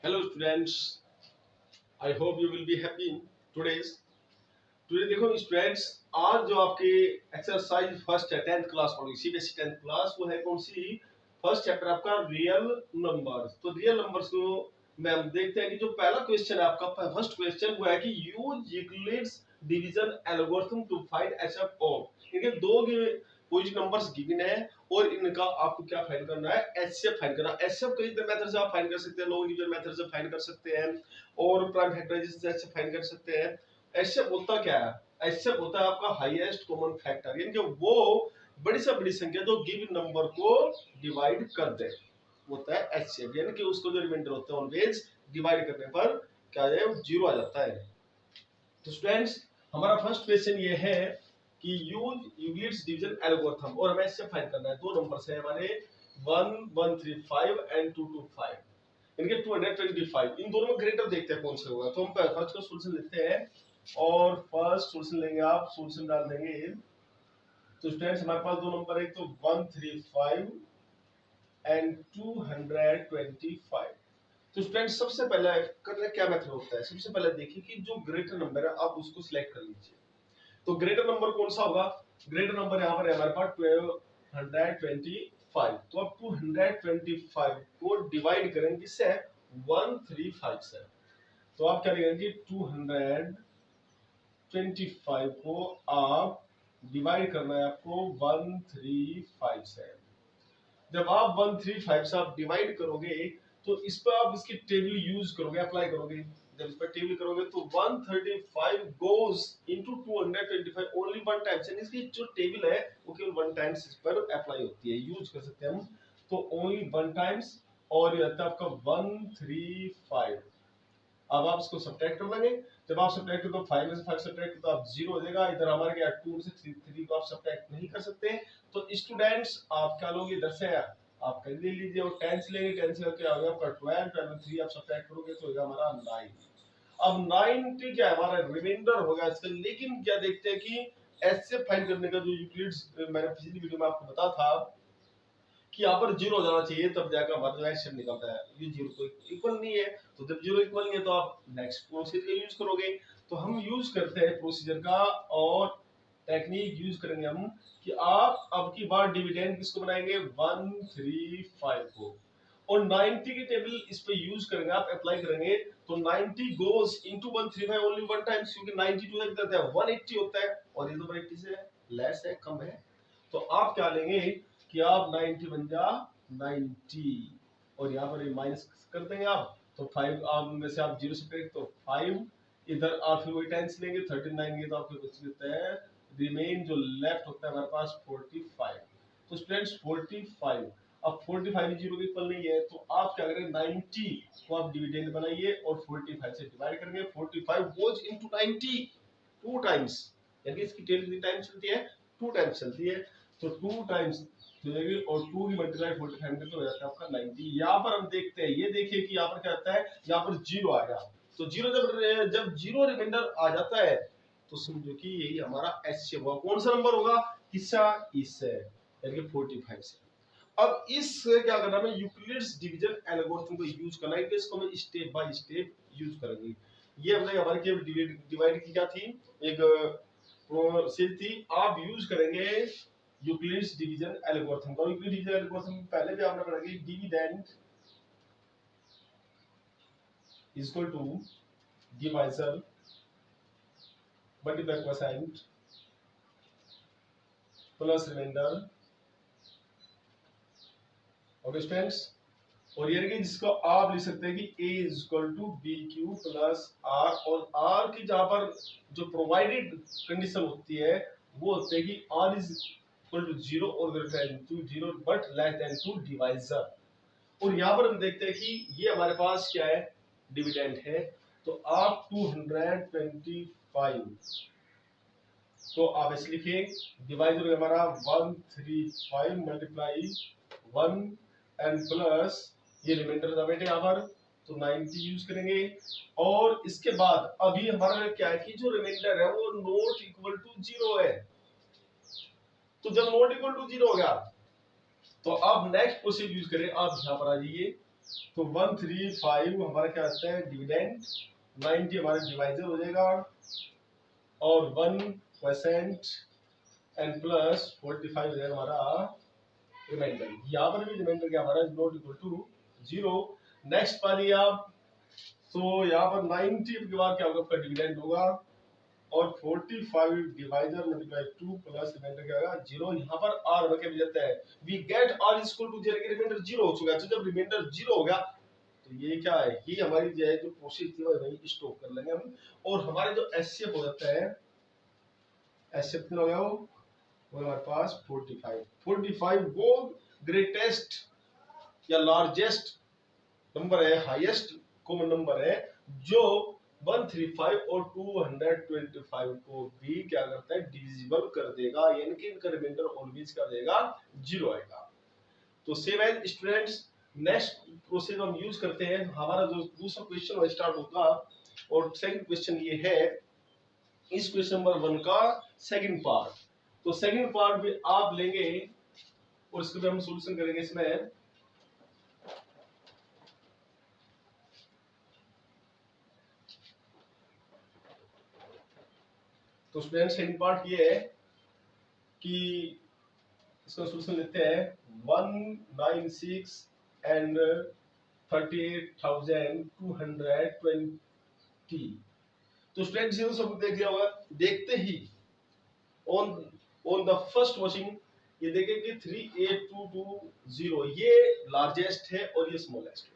Hello students, I hope you will be happy today's today देखो students, आज जो आपके एक्सरसाइज फर्स्ट है 10th क्लास वाली सीबीएसई 10th क्लास, वो है कौन सी? फर्स्ट चैप्टर आपका रियल नंबर्स। तो रियल नंबर्स को में हम देखते हैं कि जो पहला क्वेश्चन है आपका, फर्स्ट क्वेश्चन वो है कि use Euclid's division algorithm to find HCF of. इनके दो पॉजिटिव नंबर्स गिवन है और इनका आपको क्या फाइंड करना है? एचसीएफ फाइंड करना है। एचसीएफ कई मेथड से आप फाइंड कर सकते हैं, लॉग डिवीजन मेथड से फाइंड कर सकते हैं और प्राइम फैक्टराइजेशन से फाइंड कर सकते हैं। एचसीएफ होता क्या है? एचसीएफ होता है आपका हाईएस्ट कॉमन फैक्टर, यानी कि वो बड़ी से बड़ी संख्या जो गिवन नंबर को डिवाइड कर दे, होता है एचसीएफ। यानी कि उसको जो रिमाइंडर होता है ऑलवेज डिवाइड करने पर क्या आ जाए? जीरो आ जाता है। तो स्टूडेंट्स, हमारा फर्स्ट क्वेश्चन ये है कि यूज यूक्लिड्स डिवीजन एल्गोरिथम और हमें इससे फाइंड करना है। दो नंबर्स है हमारे 1135 एंड 225, इनके 225, इन दोनों में ग्रेटर देखते हैं कौन सा होगा। तो हम फर्स्ट का सॉल्यूशन लेते हैं और फर्स्ट सॉल्यूशन लेंगे, आप सॉल्यूशन डाल देंगे। तो स्टूडेंट्स, हमारे पास दो नंबर है, तो 135 एंड 225। तो स्टूडेंट्स, सबसे पहले करना क्या मेथड होता है? सबसे पहले देखिए कि जो ग्रेटर नंबर है आप उसको सिलेक्ट कर लीजिए। तो ग्रेटर नंबर कौन सा होगा? ग्रेटर नंबर यहाँ पर है हमारे पास 1225। तो अब 225 को डिवाइड करेंगे किससे? 135 से। तो आप क्या लिखेंगे? 225 को आप डिवाइड करना है आपको 135 से। जब आप 135 से आप डिवाइड करोगे तो इस पर आप इसकी टेबल यूज करोगे, अप्लाई करोगे। जब इस पर टेबल करोगे तो 135 goes into 225 only one time. यानी इसकी जो टेबल है वो केवल वन टाइम्स इस पर अप्लाई होती है, यूज कर सकते हैं हम। तो ओनली वन टाइम्स, और ये आता है आपका 135। अब आप इसको सब्ट्रैक्ट कर लेंगे। जब आप सब्ट्रैक्ट करो तो 5 में से 5 सब्ट्रैक्ट तो आप 0 हो जाएगा। इधर हमारे क्या 2 से 3 को आप सब्ट्रैक्ट नहीं कर सकते। तो स्टूडेंट्स, आप क्या लोगे? इधर से आप कर ले लीजिए और 10 से लेंगे। 10 से करके आ गया आपका 12, 12 में 3 आप सब्ट्रैक्ट करोगे तो होगा हमारा 9। अब 90 क्या है? हमारा रिमाइंडर होगा इसका। लेकिन क्या देखते हैं कि ऐसे फाइंड करने का जो यूक्लिड्स मैंने पिछली वीडियो में आपको बताया था कि यहाँ पर जीरो हो जाना चाहिए, तब जाकर हमारा जो एक्शन निकलता है। ये जीरो को इक्वल नहीं है, तो जब जीरो इक्वल नहीं है तो आप नेक्स्ट प्रोसीजर यूज करोगे। तो हम यूज करते हैं प्रोसीजर का और टेक्निक यूज करेंगे हम कि आप अब की बार डिविडेंड किसको बनाएंगे? 135 को, और 90 की टेबल इस पे यूज करेंगे, आप अप्लाई करेंगे। तो 90 goes into 135 only one times, क्योंकि 92 है कितना है? 180 होता है, और ये तो 180 से लेस है, कम है। तो आप क्या लेंगे कि आप 90 बन जा 90, और यहाँ पर माइनस कर देंगे आप। तो 5 आप में से आप 0 सब्ट्रैक्ट तो 5, इधर आप फिर वही 10 लेंगे 39 ये तो आपके बच जाता है। रिमेन जो लेफ्ट होता है हमारे पास 45। तो स्टूडेंट्स 45, अब 45 जीरो के इक्वल नहीं है, तो आप क्या करेंगे? 90 को आप डिविडेंड बनाइए और 45 से डिवाइड करेंगे। 45 गोज इनटू 90 टू टाइम्स, यानी इसकी टेल कितनी टाइम चलती है? 2 टाइम्स चलती है। तो 2 टाइम्स जाएगी और 2 की मल्टीप्लाई 45 में तो हो जाता है आपका 90। यहाँ पर हम देखते हैं, ये देखिए कि यहाँ पर क्या आता है? यहाँ पर जीरो आ गया। तो जीरो जब जीरो रिमाइंडर आ जाता है तो समझो कि यही हमारा एचसीएफ होगा। कौन सा नंबर होगा? किसका? इससे, यानी कि 45 से। अब इससे क्या करना है? यूक्लिड्स डिवीजन एल्गोरिथम को यूज करना है, कि इसको हम स्टेप बाय स्टेप यूज करेंगे। ये हमने हमारे केवल डिवाइड की क्या थी? एक प्रोसेस थी। आप यूज करेंगे यूक्लिड्स डिवीजन एल्गोरिथम का। यूक्लिड डिवीजन एल्गोरिथम पहले भी आपने पढ़ा कि dividend is equal to divisor multiply coefficient plus remainder. Okay students, और ये कि जिसको आप लिख सकते हैं कि a is equal to b q plus r, और आर की जहां पर जो प्रोवाइडेड कंडीशन होती है वो होती है कि r इज इक्वल टू 0 और greater than to 0 but less than to divisor. और यहाँ पर हम देखते हैं कि ये हमारे पास क्या है? डिविडेंड है। तो आप 225, तो आप ऐसे लिखिए, डिवाइजर हमारा 135 मल्टीप्लाई 1 एंड प्लस ये रिमाइंडर था बेटे यहाँ पर, तो 90 यूज करेंगे। और इसके बाद अभी हमारा क्या है कि जो रिमाइंडर है वो नॉट इक्वल टू 0 है। तो जब नॉट इक्वल टू 0 हो गया तो अब नेक्स्ट प्रोसीजर यूज करें। आप यहाँ पर आ जाइए, तो 135 हमारा क्या आता है डिविडेंड, 90 हमारा डिवाइजर हो जाएगा, और 1% एंड प्लस 45 हो जाएगा हमारा रिमाइंडर। यहाँ पर भी रिमाइंडर क्या हमारा नॉट इक्वल टू 0। नेक्स्ट पा लिया आप, तो यहाँ पर 90 के बाद क्या होगा आपका डिविडेंड होगा, और 45 डिवाइजर मल्टीप्लाई 2 प्लस रिमाइंडर क्या होगा 0। यहाँ पर r में क्या मिल जाता है, we get r is equal to 0 के रिमाइंडर 0 हो चुका है। तो जब रिमाइंडर 0 हो गया तो ये क्या है, ये हमारी जो है जो प्रोसेस थी वही स्टॉप कर लेंगे हम, और हमारे जो एचसीएफ हो जाता है, एचसीएफ कितना हो गया वो हमारे पास 45 वो ग्रेटेस्ट या लार्जेस्ट नंबर है, हाईएस्ट कॉमन नंबर है, जो 135 और 225 को भी क्या करता है डिविजिबल कर देगा, यानी कि इनका रिमाइंडर ऑलवेज कर देगा 0 आएगा। तो same as students next process हम यूज करते हैं, हमारा जो दूसरा क्वेश्चन वो स्टार्ट होगा, और सेकंड क्वेश्चन ये है इस क्वेश्चन नंबर 1 का सेकंड पार्ट। तो सेकंड पार्ट भी आप लेंगे और इसके भी हम सॉल्यूशन करेंगे इसमें। तो स्टूडेंट्स सेकंड पार्ट ये है कि इसका सॉल्यूशन लेते हैं 196 एंड 38,220। तो स्टूडेंट्स ये तो सब देख लिया होगा, देखते ही on on the first watching ये देखें कि 38220 ये लार्जेस्ट है और ये स्मॉलेस्ट है।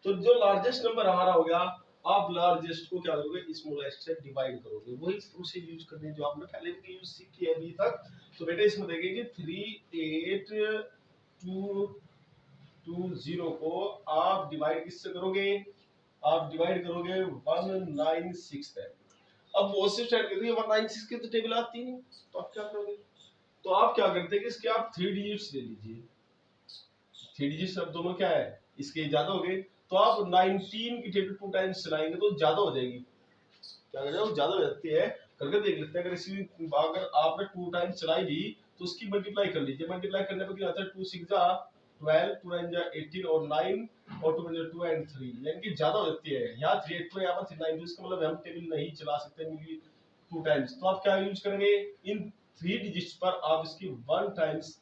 तो जो लार्जेस्ट नंबर हमारा हो गया, आप लार्जेस्ट को क्या करोगे स्मॉलेस्ट से डिवाइड करोगे, वही प्रोसेस यूज करनी है जो आपने पहले भी यूज सीखी है अभी तक। तो बेटा इसमें देखेंगे 38220 को आप डिवाइड किससे करोगे, आप डिवाइड करोगे 196 है। अब वो से स्टार्ट करिए 196 की तो टेबल आती नहीं, तो आप क्या करोगे, तो आप क्या करते हैं कि इसके आप 3 डिजिट्स ले लीजिए, 3 डिजिट्स अब दोनों क्या है इसके ज्यादा हो गए, तो आप 19 की टेबल 2 टाइम्स चलाएंगे तो ज्यादा हो जाएगी, क्या करें वो ज्यादा हो जाती है, करके देख लेते हैं। अगर इसी अगर आपने 2 टाइम्स चलाई भी तो उसकी मल्टीप्लाई कर लीजिए, मल्टीप्लाई करने पर क्या आता है 2 6 जा 12, 2 9 जा 18 और 9 और 2 जा 2 एंड 3, यानी कि ज्यादा हो जाती है। यहाँ 382 यहाँ पर 392, इसका मतलब हम टेबल नहीं चला सकते मिली 2 टाइम्स, तो आप क्या यूज करेंगे इन 3 डिजिट्स पर आप इसकी 1 टाइम्स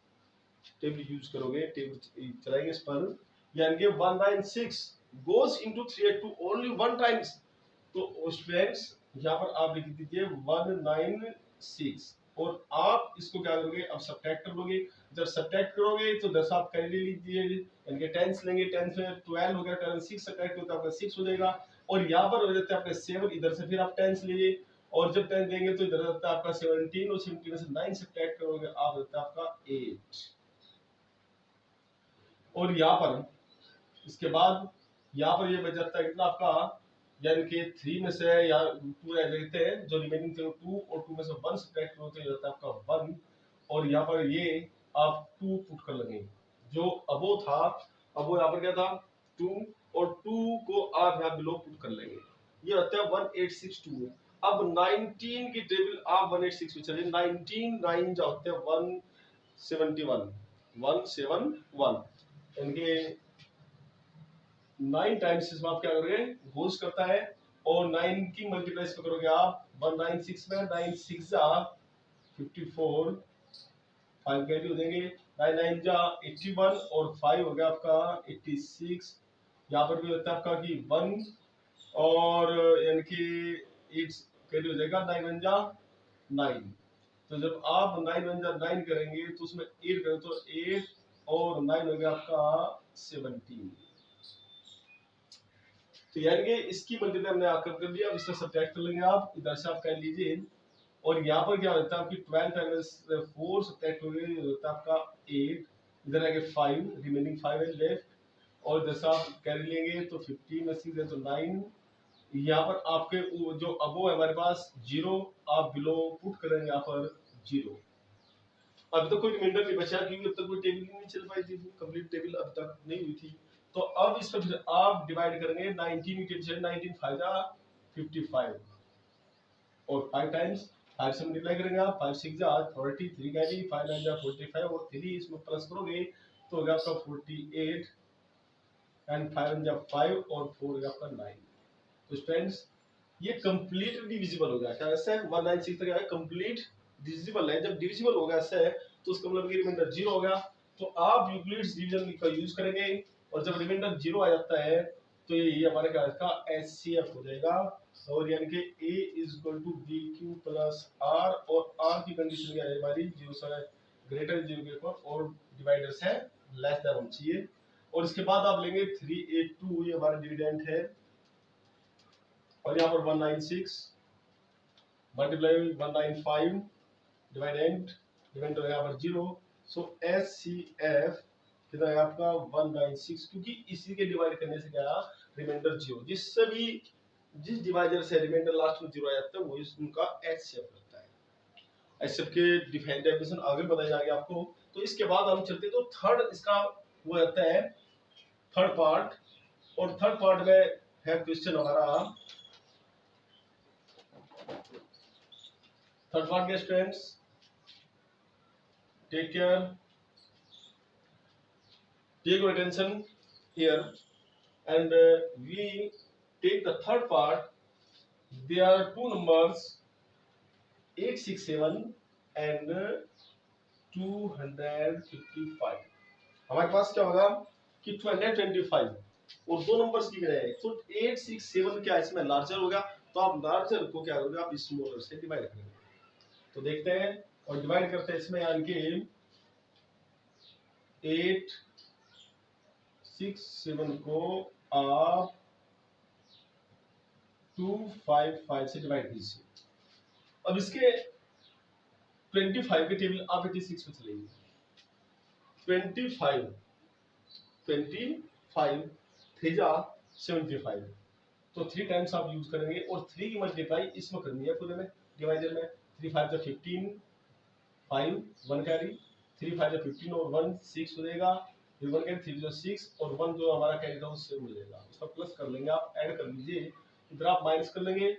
टेबल यूज करोगे, टेबल चलाएंगे इस पर, यानी कि 196 goes into 382 only 1 times। तो स्टूडेंट्स यहाँ पर आप लिख दीजिए 196 और आप इसको क्या करोगे अब सब्ट्रैक्ट कर लोगे, जब सब्ट्रैक्ट करोगे तो 10 आप कैरी लीजिए, यानी कि 10 लेंगे, 10 में 12 हो गया, 12 6 सब्ट्रैक्ट होता है आपका 6 हो जाएगा, और यहाँ पर हो जाता है आपका 7, इधर से फिर आप 10 लीजिए, और जब 10 देंगे तो इधर आता है आपका 17, और 17 से 9 सब्ट्रैक्ट करोगे आप होता है आपका 8। और यहाँ पर इसके बाद यहाँ पर ये बच जाता है कितना आपका, यानी कि 3 में से या 2 रह जाते हैं, जो रिमेनिंग थे 2 और 2 में से 1 सब्ट्रैक्ट करो तो ये जाता है आपका 1, और यहाँ पर ये आप 2 पुट कर लेंगे, जो अबो था अबो यहाँ पर क्या था 2, और 2 को आप यहाँ बिलो पुट कर लेंगे, ये होता है 1862। अब 19 की टेबल आप 186 में चलिए, 19 9 जो होते हैं 171 इनके 9 टाइम्स इसमें आप क्या करोगे गोस करता है, और 9 की मल्टीप्लाई इसमें करोगे आप 196 में, 9 6 जा 54, 5 कैरी हो जाएंगे, 9 9 जा 81 और 5 हो गया आपका 86। यहाँ पर भी होता है आपका कि 1 और यानी कि 8 कैरी हो जाएगा, 9 1 जा 9। तो जब आप 9 1 जा 9 करेंगे तो उसमें 8 करें तो 8 और 9 हो गया आपका 17। तो यानी कि इसकी मल्टीप्लाई हमने आकर कर दिया, अब इसका सब्ट्रैक्ट कर लेंगे आप, इधर से आप कर लीजिए, और यहाँ पर क्या होता है आपकी 12 टाइम्स 4 सब्ट्रैक्ट हो गया, होता है आपका 8, इधर आगे 5, रिमेनिंग 5 है लेफ्ट, और इधर से आप कैरी लेंगे तो 15 में 6 है तो 9, यहाँ पर आपके जो अबो है हमारे पास 0, आप बिलो पुट करेंगे यहाँ पर 0। अभी तक कोई रिमाइंडर नहीं बचा क्योंकि अब तक कोई टेबल नहीं चल पाई थी, कंप्लीट टेबल अब तक नहीं हुई थी। तो अब इस पर फिर आप डिवाइड करेंगे 19 की टेबल 19 5 जा 55 और 5 टाइम्स 5 से मल्टीप्लाई करेंगे आप, 5 6 जा 40, 3 का भी 5 9 जा 45 और 3 इसमें प्लस करोगे तो होगा आपका 48 एंड 5 जब 5 और 4 है आपका 9। तो स्टूडेंट्स ये कंप्लीट डिविजिबल हो गया। क्या ऐसे 196 तक है कंप्लीट डिविजिबल है। जब डिविजिबल हो गया ऐसे तो उसका मतलब कि रिमाइंडर 0 हो गया। तो आप यूक्लिड्स डिवीजन का यूज करेंगे और जब रिमाइंडर 0 आ जाता है तो ये हमारे क्या इसका एचसीएफ हो जाएगा। और यानी कि a is equal to b q plus r और आर की कंडीशन क्या है हमारी 0 से ग्रेटर 0 के ऊपर और डिवाइडर से लेस देन होना चाहिए। और इसके बाद आप लेंगे 382 ये हमारा डिविडेंड है और यहाँ पर 196 मल्टीप्लाई 195 डिवाइडेंड डिवाइडेंड यहाँ पर 0। सो एचसीएफ कितना है आपका 196 क्योंकि इसी के डिवाइड करने से क्या रिमाइंडर 0 जिससे भी जिस डिवाइजर से रिमाइंडर लास्ट में 0 आ जाता है वो उनका एचसीएफ लगता है। एचसीएफ के डेफिनेशन आगे बताई जाएगी आपको। तो इसके बाद हम चलते तो थर्ड इसका वो रहता है थर्ड पार्ट। और थर्ड पार्ट में है क्वेश्चन हमारा थर्ड पार्ट के students take care, take your attention here and we take the third part. There are two numbers 867 and 255। हमारे पास क्या होगा कि 225 और दो नंबर्स दिख रहे हैं। तो 867 क्या इसमें लार्जर होगा तो आप लार्जर को क्या करोगे आप स्मॉलर से डिवाइड करेंगे। तो देखते हैं और डिवाइड करते हैं इसमें यानी कि 867 को आप 255 से डिवाइड कीजिए। अब इसके 25 के टेबल आप 86 में चलेंगे। 25 3 जा 75 तो 3 टाइम्स आप यूज करेंगे और 3 की मल्टीप्लाई इसमें करनी है पूरे में डिवाइडर में। 3 5 जा 15 5 1 कैरी 3 5 जा 15 और 1 6 हो जाएगा। फिर 1 कैरी 3 जो 6 और 1 जो हमारा कैरी था उससे मिलेगा उसका प्लस कर लेंगे आप ऐड कर लीजिए। इधर आप माइनस कर लेंगे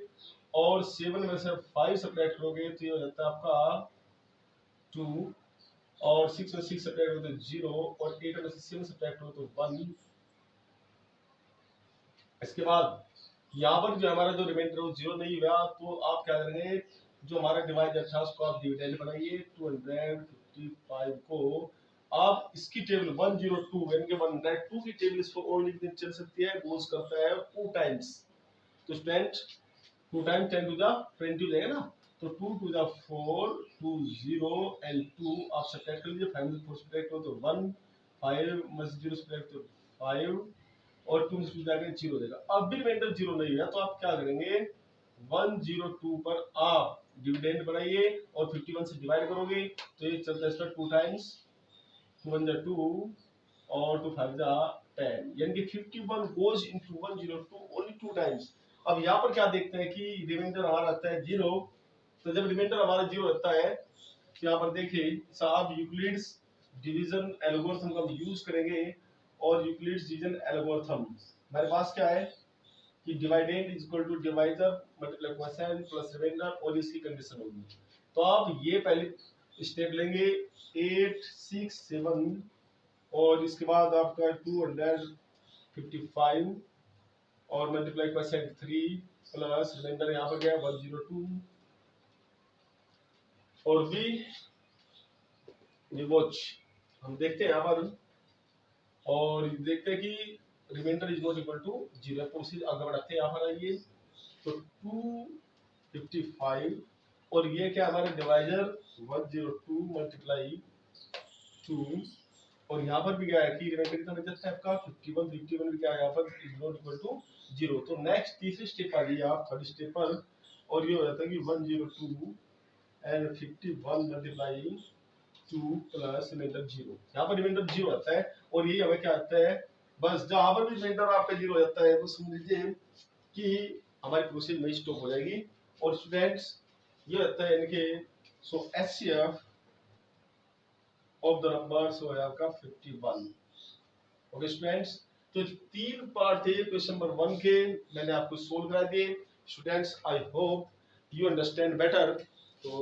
और 7 में से 5 सब्ट्रैक्ट करोगे तो ये हो जाता है आपका 2 और 6 में 6 सब्ट्रैक्ट करोगे तो 0 और 8 में से 7 सब्ट्रैक्ट करोगे तो 1। इसके बाद यहाँ पर जो हमारा जो रिमाइंडर वो 0 नहीं हुआ तो आप क्या करेंगे जो हमारा डिवाइडर था उसको आप डिविडेंड बनाइए। 255 को आप इसकी टेबल 102 यानी कि 102 की टेबल इसको और लिखने चल सकती है गोज करता है 2 टाइम्स। तो स्टूडेंट 2 टाइम्स 10 टू द 20 हो जाएगा ना। तो 2 टू द 4 2 0 एंड 2 आप सब्ट्रैक्ट कर लीजिए। 5 में 4 सब्ट्रैक्ट करो तो 1 5 में 0 सब्ट्रैक्ट तो 5 और 2 में जाके 0 देगा। अब भी रिमाइंडर 0 नहीं हुआ तो आप क्या करेंगे 102 पर आप डिविडेंड बनाइए और 51 से डिवाइड करोगे तो ये चलता है इसका 2 टाइम्स 2 1 जा 2 और 2 5 जा 10 यानी कि 51 goes into 102 only 2 टाइम्स। अब यहाँ पर क्या देखते हैं कि रिमाइंडर हमारा आता है 0। तो जब रिमाइंडर हमारा 0 रहता है तो यहाँ पर देखिए साहब यूक्लिड्स डिवीजन एल्गोरिथम का हम यूज करेंगे और यूक्लिड्स डिवीजन एल्गोरिथम हमारे पास क्या है कि dividend is equal to divisor multiply quotient plus remainder और इसकी कंडीशन होगी। तो आप ये पहले स्टेप लेंगे 867 और इसके बाद आपका 255 और मल्टीप्लाई क्वोशिएंट 3 प्लस रिमाइंडर यहाँ पर गया 102 और वी वॉच हम देखते हैं यहाँ पर और देखते हैं कि remainder is not equal to 0 proceed आगे बढ़ाते हैं। यहाँ पर आइए तो 255 और ये क्या हमारे डिवाइजर 102 मल्टीप्लाई 2 और यहाँ पर भी क्या है कि रिमाइंडर कितना बच जाता है आपका 51 भी क्या है यहाँ पर इज नॉट इक्वल टू 0। तो नेक्स्ट तीसरी स्टेप आ गई आप थर्ड स्टेप पर और ये हो जाता है कि 102 एंड 51 मल्टीप्लाई 2 प्लस रिमाइंडर 0। यहाँ पर रिमाइंडर 0 आता है और ये हमें क्या आता है बस जहाँ पर भी रिमाइंडर आपका 0 हो जाता है तो समझ लीजिए कि हमारी प्रोसेस वही स्टॉप हो जाएगी। और स्टूडेंट्स ये होता है इनके सो एचसीएफ ऑफ द नंबर्स हो आपका 51। ओके स्टूडेंट्स तो 3 पार्ट थे क्वेश्चन नंबर 1 के मैंने आपको सोल्व करा दिए। Students I hope you understand better. तो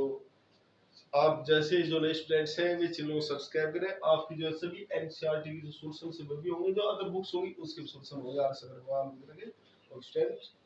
आप जैसे जो नए स्टूडेंट्स हैं वे चैनल को सब्सक्राइब करें। आपकी जो सभी एनसीईआरटी की जो सोल्यूशन से भी होंगे, जो अदर बुक्स होंगी उसके भी सोल्यूशन होंगे। आर एस अग्रवाल वगैरह के स्टूडेंट